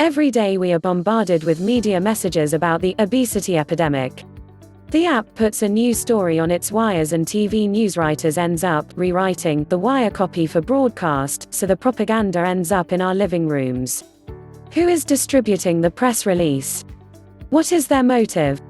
Every day we are bombarded with media messages about the obesity epidemic. The app puts a new story on its wires and TV news writers ends up rewriting the wire copy for broadcast, so the propaganda ends up in our living rooms. Who is distributing the press release? What is their motive?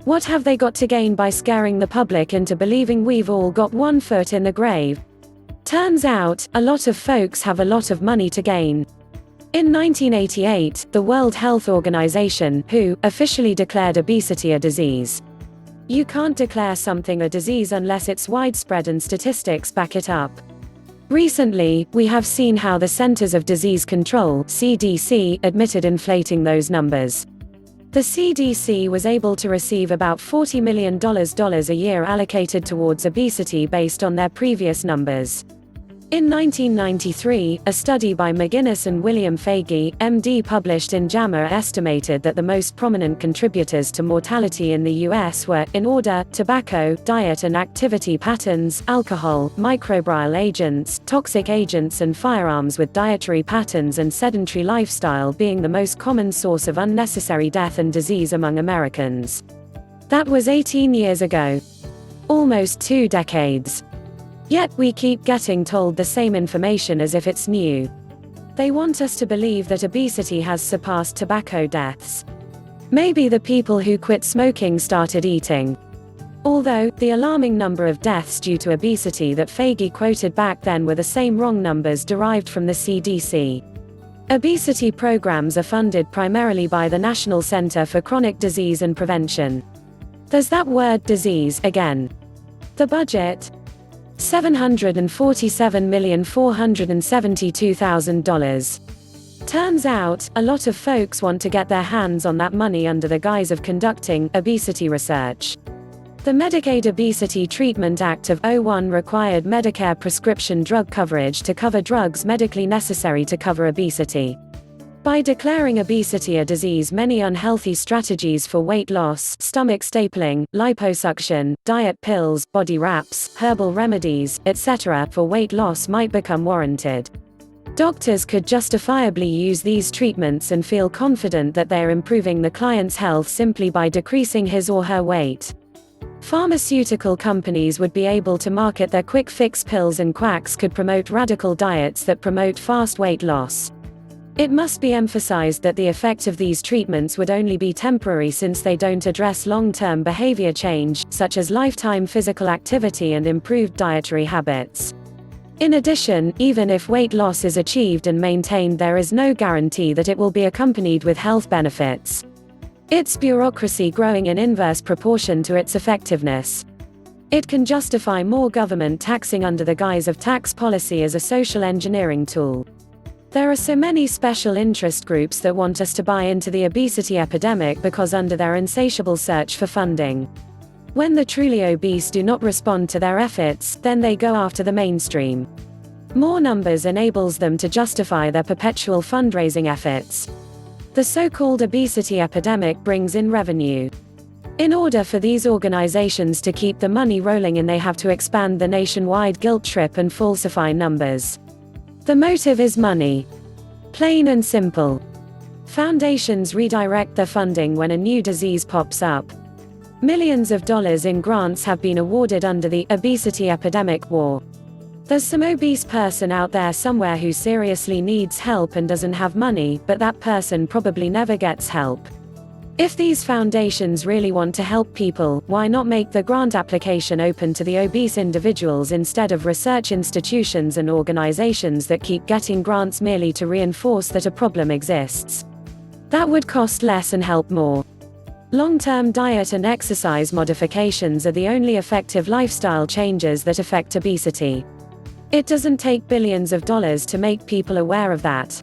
What have they got to gain by scaring the public into believing we've all got one foot in the grave? Turns out, a lot of folks have a lot of money to gain. In 1988, the World Health Organization, WHO, officially declared obesity a disease. You can't declare something a disease unless it's widespread and statistics back it up. Recently, we have seen how the Centers of Disease Control (CDC) admitted inflating those numbers. The CDC was able to receive about $40 million a year allocated towards obesity based on their previous numbers. In 1993, a study by McGuinness and William Fagey, MD, published in JAMA estimated that the most prominent contributors to mortality in the US were, in order, tobacco, diet and activity patterns, alcohol, microbial agents, toxic agents and firearms, with dietary patterns and sedentary lifestyle being the most common source of unnecessary death and disease among Americans. That was 18 years ago. Almost 2 decades. Yet we keep getting told the same information as if it's new. They want us to believe that obesity has surpassed tobacco deaths. Maybe the people who quit smoking started eating. Although, the alarming number of deaths due to obesity that Fagey quoted back then were the same wrong numbers derived from the CDC. Obesity programs are funded primarily by the National Center for Chronic Disease and Prevention. There's that word disease again. The budget? $747,472,000. Turns out, a lot of folks want to get their hands on that money under the guise of conducting obesity research. The Medicaid Obesity Treatment Act of '01 required Medicare prescription drug coverage to cover drugs medically necessary to cover obesity. By declaring obesity a disease, many unhealthy strategies for weight loss, stomach stapling, liposuction, diet pills, body wraps, herbal remedies, etc. for weight loss might become warranted. Doctors could justifiably use these treatments and feel confident that they are improving the client's health simply by decreasing his or her weight. Pharmaceutical companies would be able to market their quick fix pills, and quacks could promote radical diets that promote fast weight loss. It must be emphasized that the effect of these treatments would only be temporary, since they don't address long-term behavior change, such as lifetime physical activity and improved dietary habits. In addition, even if weight loss is achieved and maintained, there is no guarantee that it will be accompanied with health benefits. It's bureaucracy growing in inverse proportion to its effectiveness. It can justify more government taxing under the guise of tax policy as a social engineering tool. There are so many special interest groups that want us to buy into the obesity epidemic because under their insatiable search for funding. When the truly obese do not respond to their efforts, then they go after the mainstream. More numbers enables them to justify their perpetual fundraising efforts. The so-called obesity epidemic brings in revenue. In order for these organizations to keep the money rolling in, they have to expand the nationwide guilt trip and falsify numbers. The motive is money. Plain and simple. Foundations redirect their funding when a new disease pops up. Millions of dollars in grants have been awarded under the obesity epidemic war. There's some obese person out there somewhere who seriously needs help and doesn't have money, but that person probably never gets help. If these foundations really want to help people, why not make the grant application open to the obese individuals instead of research institutions and organizations that keep getting grants merely to reinforce that a problem exists? That would cost less and help more. Long-term diet and exercise modifications are the only effective lifestyle changes that affect obesity. It doesn't take billions of dollars to make people aware of that.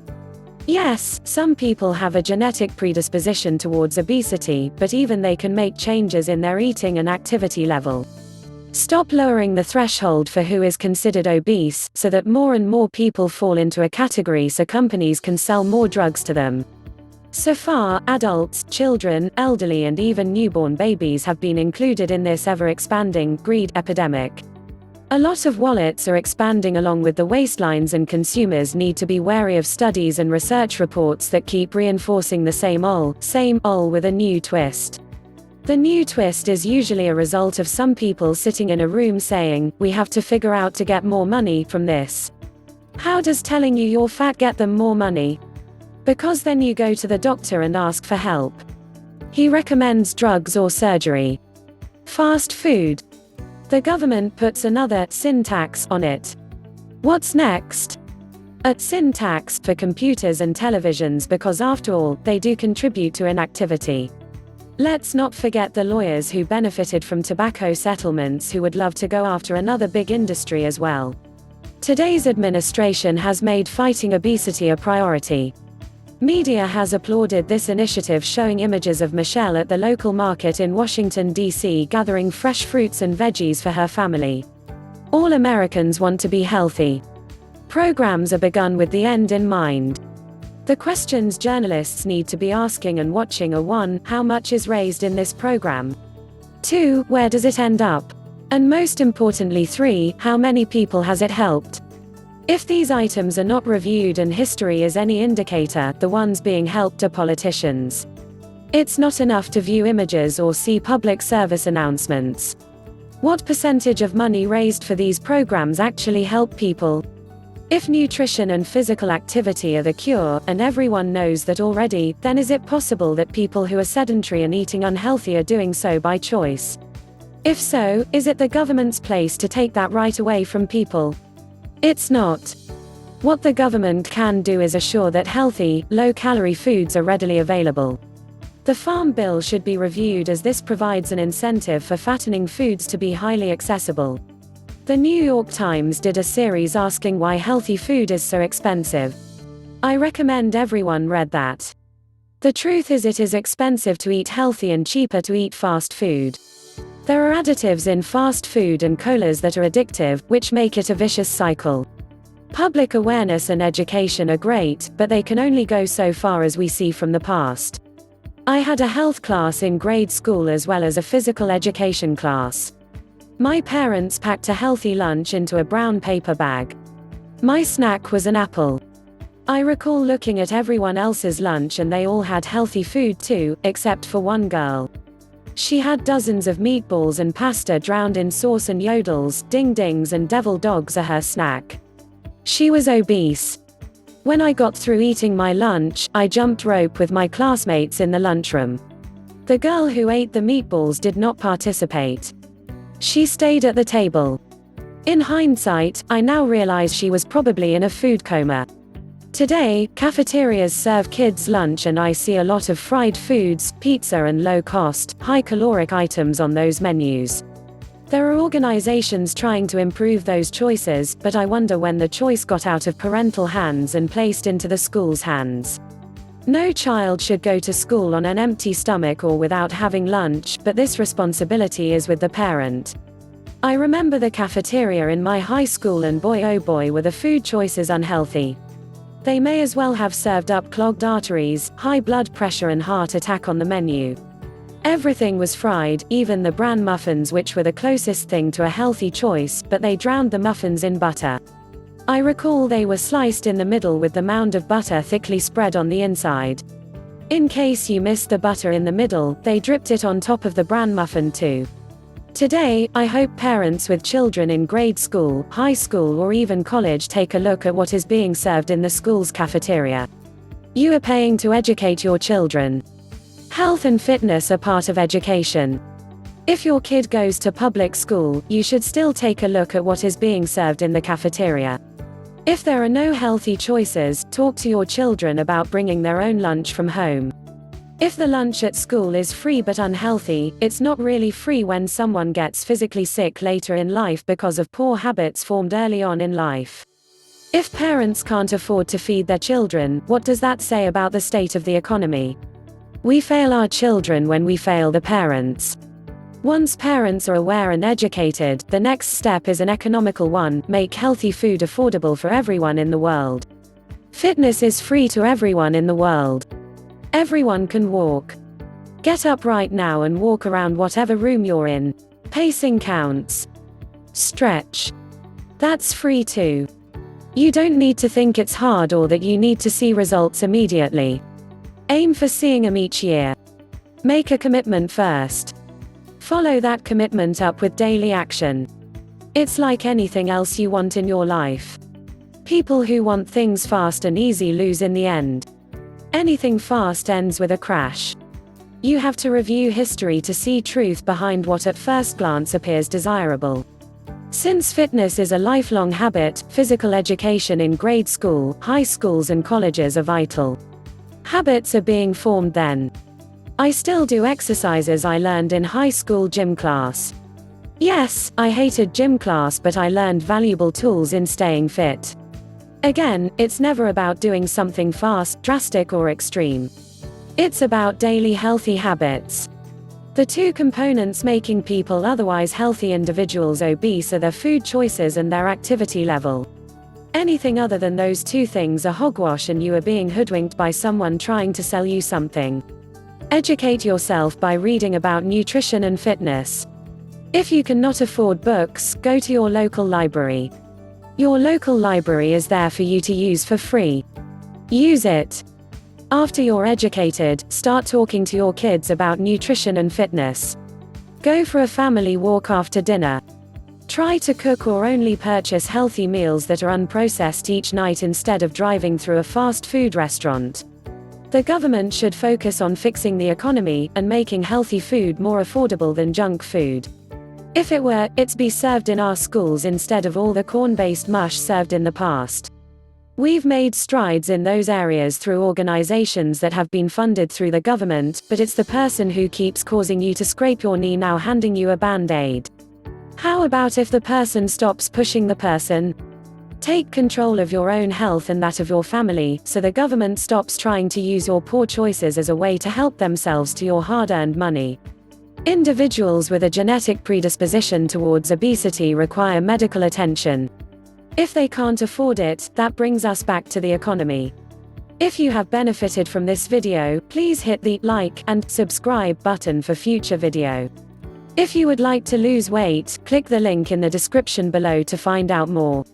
Yes, some people have a genetic predisposition towards obesity, but even they can make changes in their eating and activity level. Stop lowering the threshold for who is considered obese, so that more and more people fall into a category so companies can sell more drugs to them. So far, adults, children, elderly and even newborn babies have been included in this ever-expanding greed epidemic. A lot of wallets are expanding along with the waistlines, and consumers need to be wary of studies and research reports that keep reinforcing the same ol with a new twist. The new twist is usually a result of some people sitting in a room saying, "We have to figure out to get more money from this." How does telling you you're fat get them more money? Because then you go to the doctor and ask for help. He recommends drugs or surgery. Fast food. The government puts another sin tax on it. What's next? A sin tax for computers and televisions, because after all, they do contribute to inactivity. Let's not forget the lawyers who benefited from tobacco settlements who would love to go after another big industry as well. Today's administration has made fighting obesity a priority. Media has applauded this initiative, showing images of Michelle at the local market in Washington, D.C. gathering fresh fruits and veggies for her family. All Americans want to be healthy. Programs are begun with the end in mind. The questions journalists need to be asking and watching are: 1. How much is raised in this program? 2. Where does it end up? And most importantly 3. How many people has it helped? If these items are not reviewed and history is any indicator, the ones being helped are politicians. It's not enough to view images or see public service announcements. What percentage of money raised for these programs actually help people? If nutrition and physical activity are the cure, and everyone knows that already, then is it possible that people who are sedentary and eating unhealthy are doing so by choice? If so, is it the government's place to take that right away from people? It's not. What the government can do is assure that healthy, low-calorie foods are readily available. The Farm Bill should be reviewed, as this provides an incentive for fattening foods to be highly accessible. The New York Times did a series asking why healthy food is so expensive. I recommend everyone read that. The truth is, it is expensive to eat healthy and cheaper to eat fast food. There are additives in fast food and colas that are addictive, which make it a vicious cycle. Public awareness and education are great, but they can only go so far, as we see from the past. I had a health class in grade school as well as a physical education class. My parents packed a healthy lunch into a brown paper bag. My snack was an apple. I recall looking at everyone else's lunch and they all had healthy food too, except for one girl. She had dozens of meatballs and pasta drowned in sauce and yodels, ding-dings and devil dogs are her snack. She was obese. When I got through eating my lunch, I jumped rope with my classmates in the lunchroom. The girl who ate the meatballs did not participate. She stayed at the table. In hindsight, I now realize she was probably in a food coma. Today, cafeterias serve kids lunch and I see a lot of fried foods, pizza and low-cost, high-caloric items on those menus. There are organizations trying to improve those choices, but I wonder when the choice got out of parental hands and placed into the school's hands. No child should go to school on an empty stomach or without having lunch, but this responsibility is with the parent. I remember the cafeteria in my high school, and boy oh boy were the food choices unhealthy. They may as well have served up clogged arteries, high blood pressure and heart attack on the menu. Everything was fried, even the bran muffins, which were the closest thing to a healthy choice, but they drowned the muffins in butter. I recall they were sliced in the middle with the mound of butter thickly spread on the inside. In case you missed the butter in the middle, they dripped it on top of the bran muffin too. Today, I hope parents with children in grade school, high school or even college take a look at what is being served in the school's cafeteria. You are paying to educate your children. Health and fitness are part of education. If your kid goes to public school, you should still take a look at what is being served in the cafeteria. If there are no healthy choices, talk to your children about bringing their own lunch from home. If the lunch at school is free but unhealthy, it's not really free when someone gets physically sick later in life because of poor habits formed early on in life. If parents can't afford to feed their children, what does that say about the state of the economy? We fail our children when we fail the parents. Once parents are aware and educated, the next step is an economical one: make healthy food affordable for everyone in the world. Fitness is free to everyone in the world. Everyone can walk. Get up right now and walk around whatever room you're in. Pacing counts. Stretch. That's free too. You don't need to think it's hard or that you need to see results immediately. Aim for seeing them each year. Make a commitment first. Follow that commitment up with daily action. It's like anything else you want in your life. People who want things fast and easy lose in the end. Anything fast ends with a crash. You have to review history to see truth behind what at first glance appears desirable. Since fitness is a lifelong habit, physical education in grade school, high schools and colleges are vital. Habits are being formed then. I still do exercises I learned in high school gym class. Yes, I hated gym class, but I learned valuable tools in staying fit. Again, it's never about doing something fast, drastic or extreme. It's about daily healthy habits. The two components making people otherwise healthy individuals obese are their food choices and their activity level. Anything other than those two things are hogwash and you are being hoodwinked by someone trying to sell you something. Educate yourself by reading about nutrition and fitness. If you cannot afford books, go to your local library. Your local library is there for you to use for free. Use it. After you're educated, start talking to your kids about nutrition and fitness. Go for a family walk after dinner. Try to cook or only purchase healthy meals that are unprocessed each night instead of driving through a fast food restaurant. The government should focus on fixing the economy and making healthy food more affordable than junk food. If it were, it'd be served in our schools instead of all the corn-based mush served in the past. We've made strides in those areas through organizations that have been funded through the government, but it's the person who keeps causing you to scrape your knee now handing you a band-aid. How about if the person stops pushing the person? Take control of your own health and that of your family, so the government stops trying to use your poor choices as a way to help themselves to your hard-earned money. Individuals with a genetic predisposition towards obesity require medical attention. If they can't afford it, that brings us back to the economy. If you have benefited from this video, please hit the like and subscribe button for future video. If you would like to lose weight, click the link in the description below to find out more.